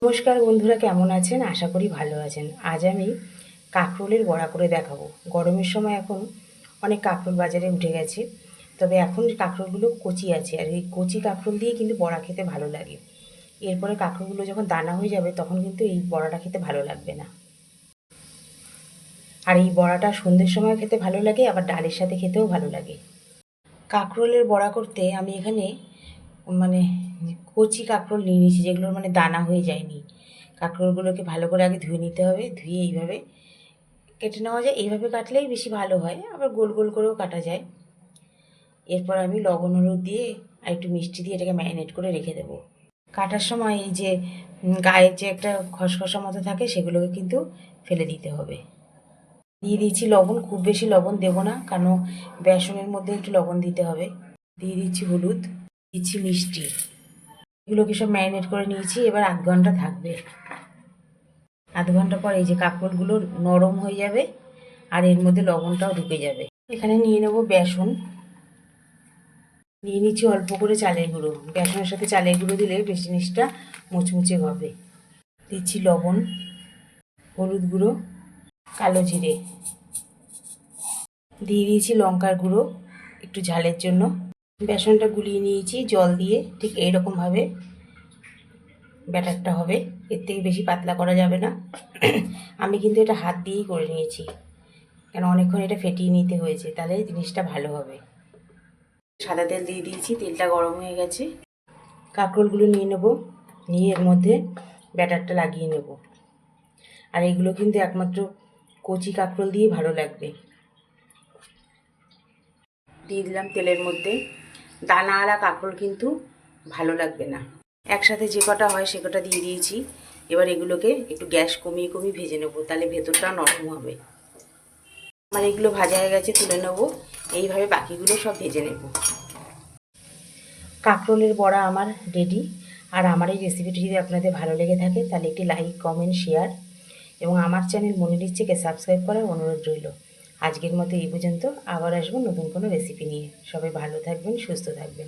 নমস্কার বন্ধুরা, কেমন আছেন? আশা করি ভালো আছেন। আজ আমি কাঁকরোলের বড়া করে দেখাবো। গরমের সময় এখন অনেক কাঁকরোল বাজারে উঠে গেছে, তবে এখন কাঁকরোলগুলো কচি আছে, আর এই কচি কাঁকরোল দিয়ে কিন্তু বড়া খেতে ভালো লাগে। এরপরে কাঁকরোলগুলো যখন দানা হয়ে যাবে তখন কিন্তু এই বড়াটা খেতে ভালো লাগবে না। আর এই বড়াটা সন্ধ্যের সময় খেতে ভালো লাগে, আবার ডালের সাথে খেতেও ভালো লাগে। কাঁকরোলের বড়া করতে আমি এখানে মানে কচি কাঁকরোল নিয়ে নিয়েছি, যেগুলোর দানা হয়ে যায়নি। কাঁকরোলগুলোকে ভালো করে আগে ধুয়ে নিতে হবে। ধুয়ে এইভাবে কেটে নেওয়া যায়, এইভাবে কাটলেই বেশি ভালো হয়, আবার গোল গোল করেও কাটা যায়। এরপর আমি লবণ হলুদ দিয়ে আর একটু মিষ্টি দিয়ে এটাকে ম্যারিনেট করে রেখে দেবো। কাটার সময় এই যে গায়ের যে একটা খসখসা মতো থাকে, সেগুলোকে কিন্তু ফেলে দিতে হবে। দিয়ে দিচ্ছি লবণ, খুব বেশি লবণ দেবো না, কারণ বেসনের মধ্যে একটু লবণ দিতে হবে। দিয়ে দিচ্ছি হলুদ, দিচ্ছি মিষ্টি। এগুলোকে সব ম্যারিনেট করে নিয়েছি, এবার আধ ঘন্টা থাকবে। আধ ঘন্টা পর এই যে কাঁকরোলগুলো নরম হয়ে যাবে, আর এর মধ্যে লবণটাও ঢুকে যাবে। এখানে নিয়ে নেব বেসন, নিয়ে নিচ্ছি অল্প করে চালের গুঁড়ো। বেসনের সাথে চালের গুঁড়ো দিলে বেশ জিনিসটা মুচমুচে হবে। দিচ্ছি লবণ, হলুদ গুঁড়ো, কালো জিরে, দিয়ে দিয়েছি লঙ্কার গুঁড়ো একটু ঝালের জন্য। বেসনটা গুলিয়ে নিয়েছি জল দিয়ে, ঠিক এইরকমভাবে ব্যাটারটা হবে, এর থেকে বেশি পাতলা করা যাবে না। আমি কিন্তু এটা হাত দিয়েই করে নিয়েছি, কেন অনেকক্ষণ এটা ফেটিয়ে নিতে হয়েছে, তাহলে জিনিসটা ভালো হবে। সাদা তেল দিয়ে দিয়েছি, তেলটা গরম হয়ে গেছে। কাঁকরোলগুলো নিয়ে নেব, নিয়ে এর মধ্যে ব্যাটারটা লাগিয়ে নেব। আর এগুলো কিন্তু একমাত্র কচি কাঁকরোল দিয়ে ভালো লাগবে। দিয়ে দিলাম তেলের মধ্যে। দানাওয়ালা কাঁকরোল কিন্তু ভালো লাগবে না। একসাথে যে কটা হয় সে কটা দিয়ে দিয়েছি। এবার এগুলোকে একটু গ্যাস কমিয়ে কমিয়ে ভেজে নেবো, তাহলে ভেতরটা নরম হবে। আমার এগুলো ভাজা হয়ে গেছে, তুলে নেব। এইভাবে বাকিগুলো সব ভেজে নেব। কাঁকরোলের বড়া আমার রেডি। আর আমার এই রেসিপিটি যদি আপনাদের ভালো লেগে থাকে তাহলে একটি লাইক, কমেন্ট, শেয়ার এবং আমার চ্যানেল মনির ইচ্ছেকে সাবস্ক্রাইব করার অনুরোধ রইল। আজকের মতো এই পর্যন্ত, আবার আসবো নতুন কোনো রেসিপি নিয়ে। সবাই ভালো থাকবেন, সুস্থ থাকবেন।